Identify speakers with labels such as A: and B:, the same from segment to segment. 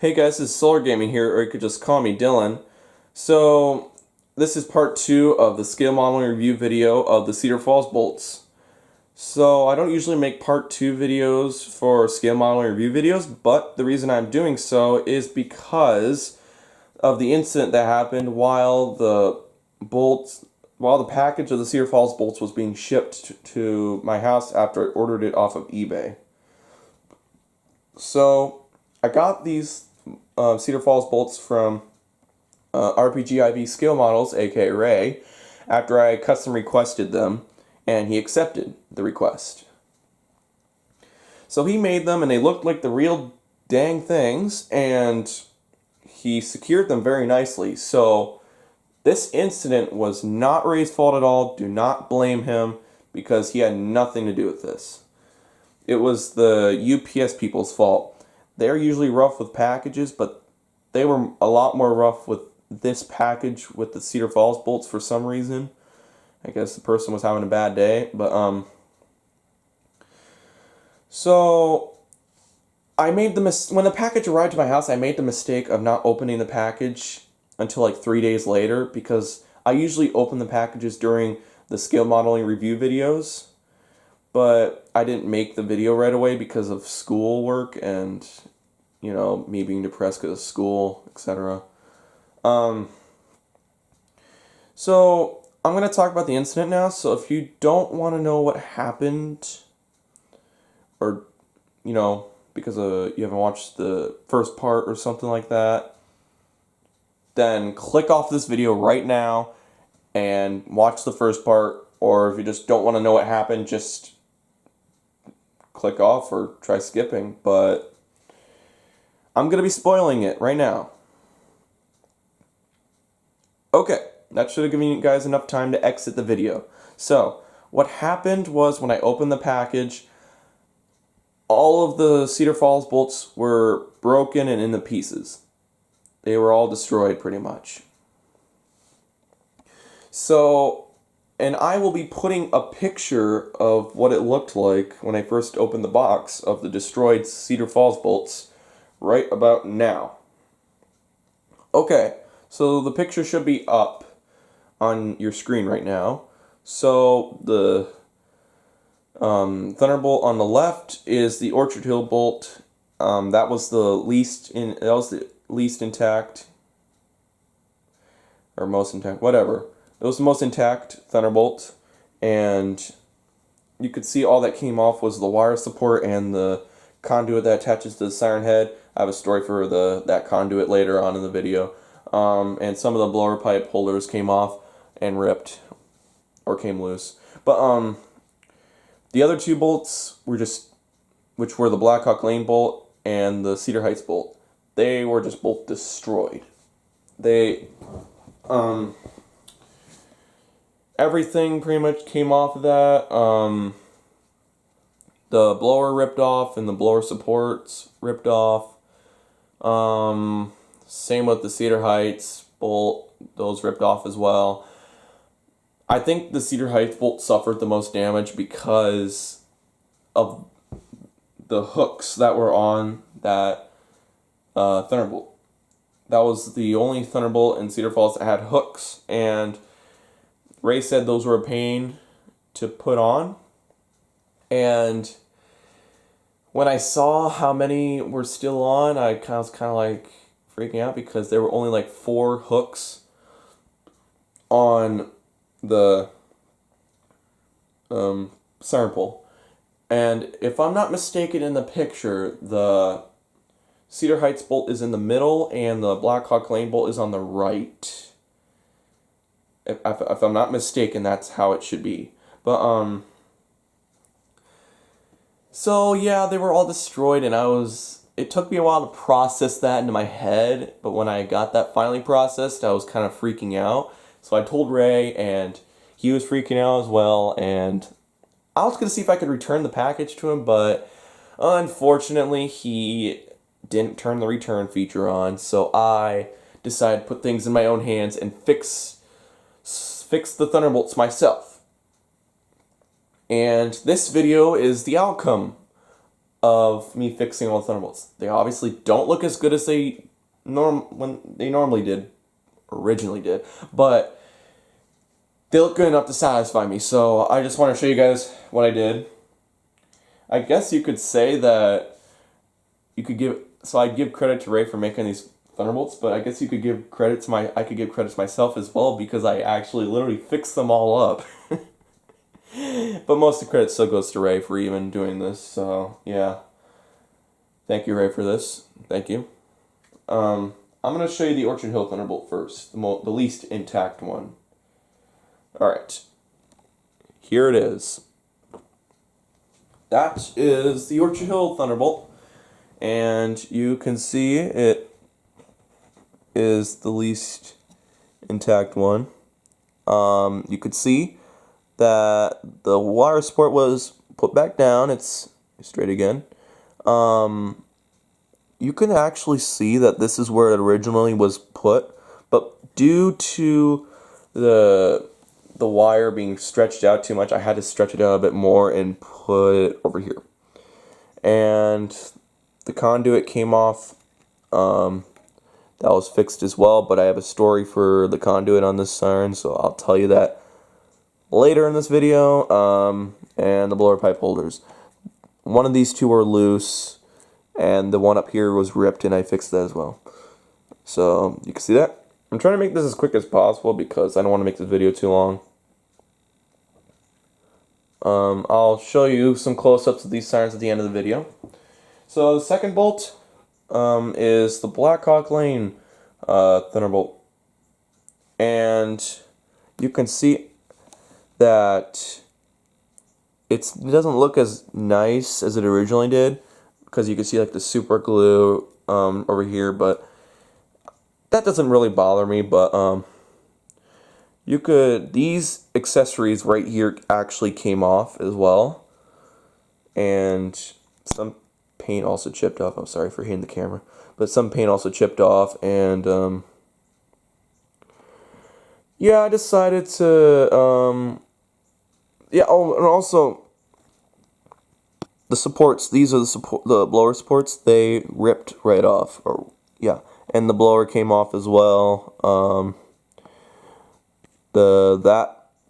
A: Hey guys, this is Solar Gaming here, or you could just call me Dylan. So, this is part 2 of the scale modeling review video of the Cedar Falls Bolts. So, I don't usually make part 2 videos for scale modeling review videos, but the reason I'm doing so is because of the incident that happened while the package of the Cedar Falls Bolts was being shipped to my house after I ordered it off of eBay. So, I got these Cedar Falls Bolts from RPGIV Scale Models, aka Ray, after I custom requested them, and he accepted the request. So he made them, and they looked like the real dang things, and he secured them very nicely. So this incident was not Ray's fault at all. Do not blame him, because he had nothing to do with this. It was the UPS people's fault. They're usually rough with packages, but they were a lot more rough with this package with the Cedar Falls bolts for some reason. I guess the person was having a bad day, but so I made when the package arrived to my house, I made the mistake of not opening the package until like 3 days later, because I usually open the packages during the scale modeling review videos. But I didn't make the video right away because of school work and, you know, me being depressed because of school, etc. So I'm going to talk about the incident now. So if you don't want to know what happened, or, you know, because you haven't watched the first part or something like that, then click off this video right now and watch the first part. Or if you just don't want to know what happened, just click off or try skipping, but I'm going to be spoiling it right now. Okay, that should have given you guys enough time to exit the video. So, what happened was when I opened the package, all of the Cedar Falls bolts were broken and in the pieces. They were all destroyed pretty much. So, and I will be putting a picture of what it looked like when I first opened the box of the destroyed Cedar Falls bolts right about now. Okay, so the picture should be up on your screen right now. So the Thunderbolt on the left is the Orchard Hill bolt. That was the least intact, or most intact, whatever. It was the most intact Thunderbolt, and you could see all that came off was the wire support and the conduit that attaches to the siren head. I have a story for that conduit later on in the video. And some of the blower pipe holders came off and ripped, or came loose. But the other two bolts were which were the Blackhawk Ln Bolt and the Cedar Heights Bolt. They were just both destroyed. Everything pretty much came off of that. The blower ripped off and the blower supports ripped off. Same with the Cedar Heights Bolt. Those ripped off as well. I think the Cedar Heights Bolt suffered the most damage because of the hooks that were on that Thunderbolt. That was the only Thunderbolt in Cedar Falls that had hooks, and Ray said those were a pain to put on. And when I saw how many were still on, I was kind of like freaking out, because there were only like 4 hooks on the siren pole. And if I'm not mistaken in the picture, the Cedar Heights Bolt is in the middle and the Blackhawk Ln Bolt is on the right. If I'm not mistaken, that's how it should be. But, so yeah, they were all destroyed, and it took me a while to process that into my head, but when I got that finally processed, I was kind of freaking out. So I told Ray, and he was freaking out as well, and I was going to see if I could return the package to him, but unfortunately, he didn't turn the return feature on, so I decided to put things in my own hands and fix the Thunderbolts myself. And this video is the outcome of me fixing all the Thunderbolts. They obviously don't look as good as they normally did, originally did, but they look good enough to satisfy me. So I just want to show you guys what I did. I guess you could say that you could give. So I'd give credit to Ray for making these Thunderbolts, but I guess you could give credit to I could give credit to myself as well, because I actually literally fixed them all up. But most of the credit still goes to Ray for even doing this. So yeah, thank you, Ray, for this. Thank you. I'm gonna show you the Orchard Hill Thunderbolt first, the least intact one. All right, here it is. That is the Orchard Hill Thunderbolt, and you can see it is the least intact one. You could see that the wire support was put back down. It's straight again. You can actually see that this is where it originally was put, but due to the wire being stretched out too much, I had to stretch it out a bit more and put it over here. And the conduit came off. That was fixed as well, but I have a story for the conduit on this siren, so I'll tell you that later in this video. And the blower pipe holders. One of these two are loose, and the one up here was ripped, and I fixed that as well. So you can see that. I'm trying to make this as quick as possible because I don't want to make this video too long. I'll show you some close-ups of these sirens at the end of the video. So the second bolt is the Blackhawk Ln Thunderbolt, and you can see that it doesn't look as nice as it originally did, because you can see like the super glue over here, but that doesn't really bother me. But these accessories right here actually came off as well, and some paint also chipped off. I'm sorry for hitting the camera, but some paint also chipped off, and yeah, I decided to yeah. Oh, and also the supports. These are the blower supports. They ripped right off, or yeah, and the blower came off as well.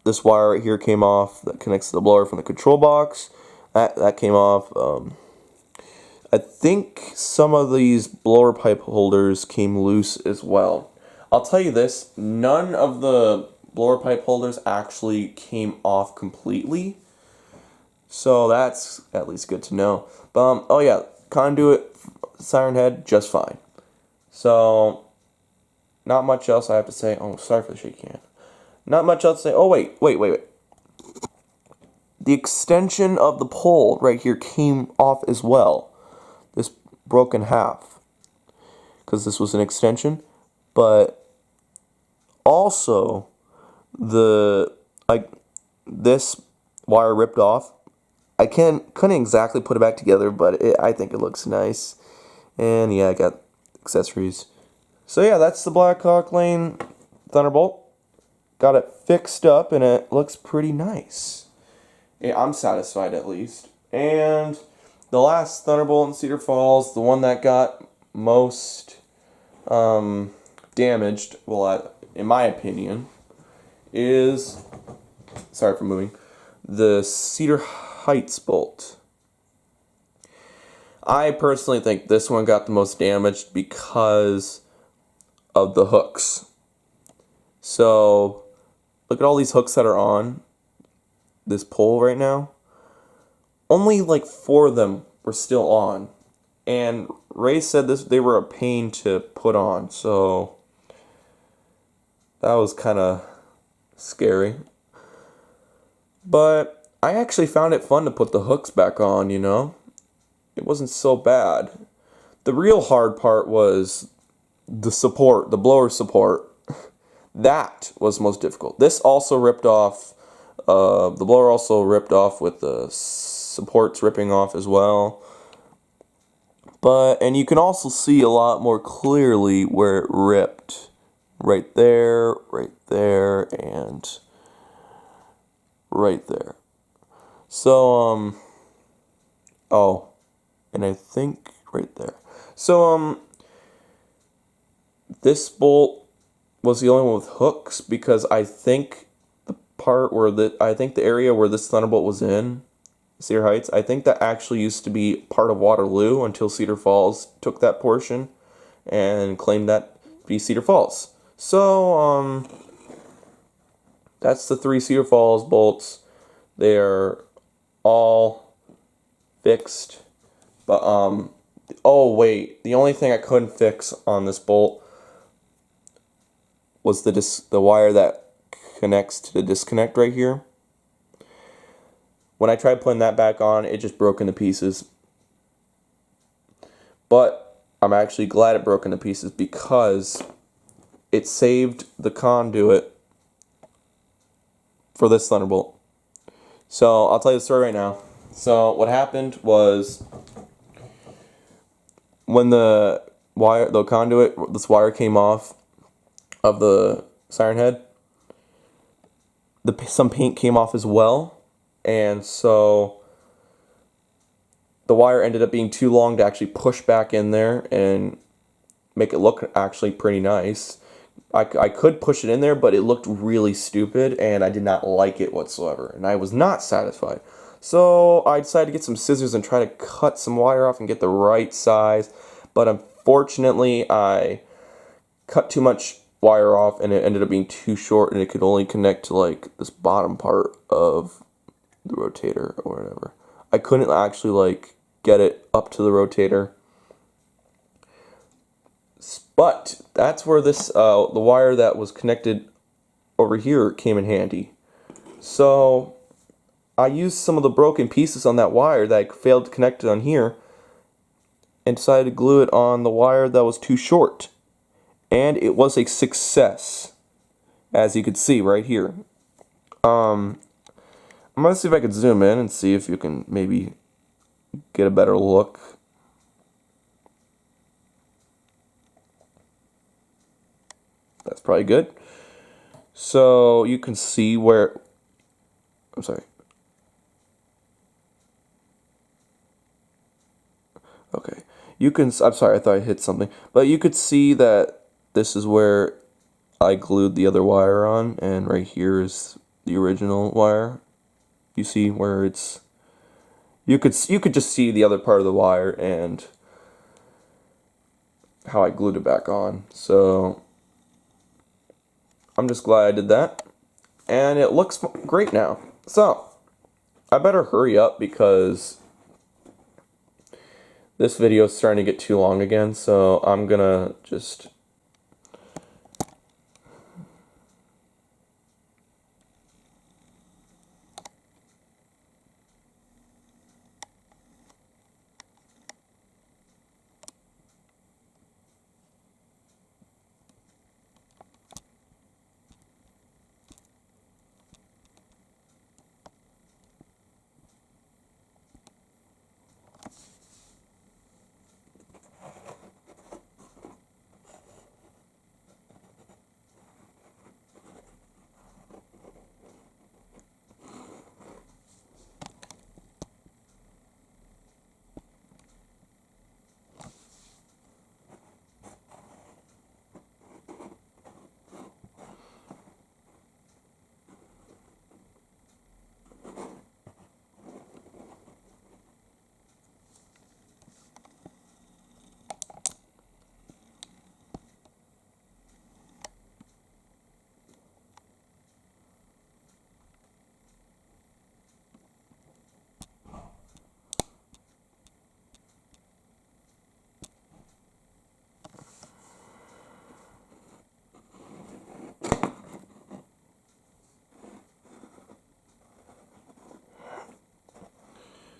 A: This wire right here came off that connects to the blower from the control box. That came off. I think some of these blower pipe holders came loose as well. I'll tell you this, none of the blower pipe holders actually came off completely, so that's at least good to know. But oh yeah, conduit, siren head, just fine. So not much else I have to say. Oh, sorry for the shaky hand. Not much else to say. Oh wait. The extension of the pole right here came off as well. This broke in half because this was an extension, but also this wire ripped off. I couldn't exactly put it back together, but I think it looks nice. And yeah, I got accessories. So yeah, that's the Blackhawk Ln Thunderbolt. Got it fixed up, and it looks pretty nice. Yeah, I'm satisfied at least. And the last Thunderbolt in Cedar Falls, the one that got most damaged, well, in my opinion, is, sorry for moving, the Cedar Heights Bolt. I personally think this one got the most damaged because of the hooks. So, look at all these hooks that are on this pole right now. Only like 4 of them were still on. And Ray said they were a pain to put on, so that was kind of scary. But I actually found it fun to put the hooks back on, you know? It wasn't so bad. The real hard part was the support, the blower support. That was most difficult. This also ripped off, the blower also ripped off with the supports ripping off as well. And you can also see a lot more clearly where it ripped. Right there, and right there. So, oh, and I think right there. So this bolt was the only one with hooks because I think the area where this Thunderbolt was in, Cedar Heights, I think that actually used to be part of Waterloo until Cedar Falls took that portion and claimed that to be Cedar Falls. So that's the 3 Cedar Falls bolts. They're all fixed, but oh wait, the only thing I couldn't fix on this bolt was the wire that connects to the disconnect right here. When I tried putting that back on, it just broke into pieces. But I'm actually glad it broke into pieces because it saved the conduit for this Thunderbolt. So I'll tell you the story right now. So what happened was when the conduit, this wire came off of the siren head, some paint came off as well, and so the wire ended up being too long to actually push back in there and make it look actually pretty nice. I could push it in there, but it looked really stupid, and I did not like it whatsoever, and I was not satisfied. So I decided to get some scissors and try to cut some wire off and get the right size, but unfortunately I cut too much wire off, and it ended up being too short, and it could only connect to like this bottom part of the rotator or whatever. I couldn't actually like get it up to the rotator. But that's where this the wire that was connected over here came in handy. So I used some of the broken pieces on that wire that I failed to connect it on here and decided to glue it on the wire that was too short. And it was a success, as you can see right here. I'm going to see if I can zoom in and see if you can maybe get a better look. That's probably good. So you can see where, I'm sorry. Okay. I'm sorry, I thought I hit something. But you could see that this is where I glued the other wire on, and right here is the original wire. You see where it's, you could just see the other part of the wire and how I glued it back on. So I'm just glad I did that, and it looks great now. So I better hurry up because this video is starting to get too long again, so I'm gonna just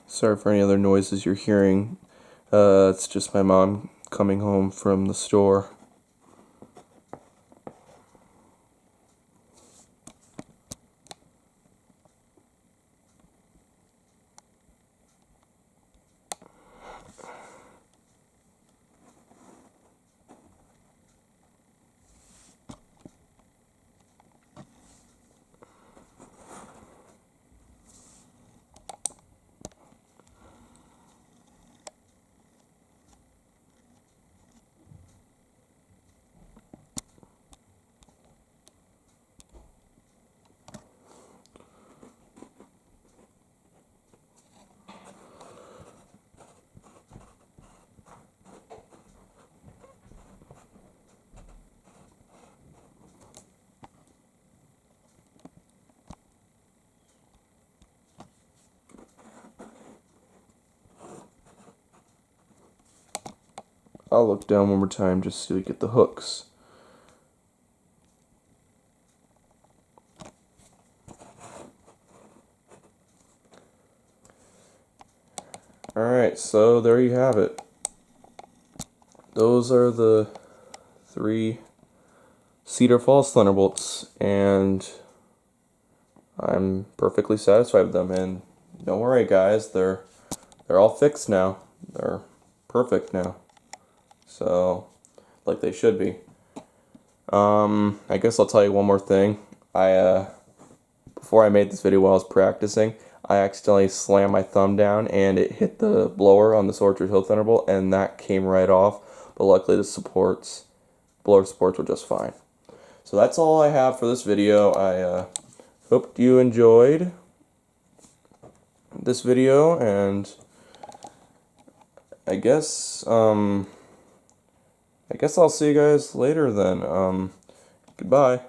A: sorry for any other noises you're hearing. It's just my mom coming home from the store. I'll look down one more time just so we get the hooks. Alright, so there you have it. Those are the 3 Cedar Falls Thunderbolts, and I'm perfectly satisfied with them. And don't worry, guys, they're all fixed now. They're perfect now. So, like they should be. I guess I'll tell you one more thing. Before I made this video while I was practicing, I accidentally slammed my thumb down and it hit the blower on the Orchard Hill Thunderbolt, and that came right off. But luckily the blower supports were just fine. So that's all I have for this video. I hope you enjoyed this video, and I guess I'll see you guys later then. Goodbye.